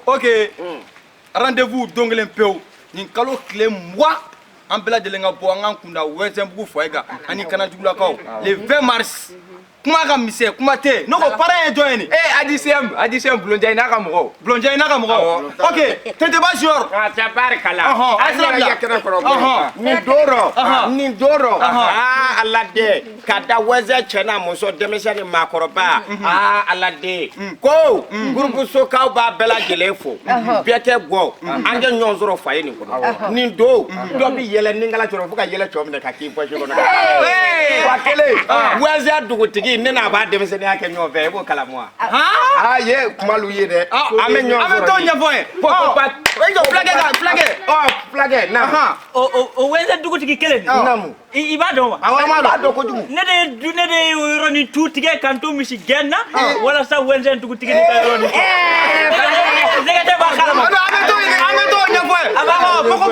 Ok. Rendez-vous donglen peu. Ni kalo clé moi. En bela de lenga bo an kunda Wezembugu foyega ani kana jugulakaw le 20 mars. Kuma ka mise kuma te no ko parrain e joyeni addition blondier na ka mo blondier na ka mo ok tete ba jor tabarakala ni doro Allah de kada weze chena muso demisani makoroba Allah de ko groupe soka ba bela gelefo biete go anje nyonzoro faye ni ko ni do bi yele ningala choro fuka yele chomne ka ki posho ko na wakele weze dugutigi nena ba demisani ake nyove bo kala mo ye kumalu ye de amenyo to nyafoe flage na o weze dugutigi kele namu ibado wa awama do ko jumu ne de roni tutige kanto misi genna wala sa weze dugutigi ni ka roni zegete ba kala mo ameto nyafoe ababa poko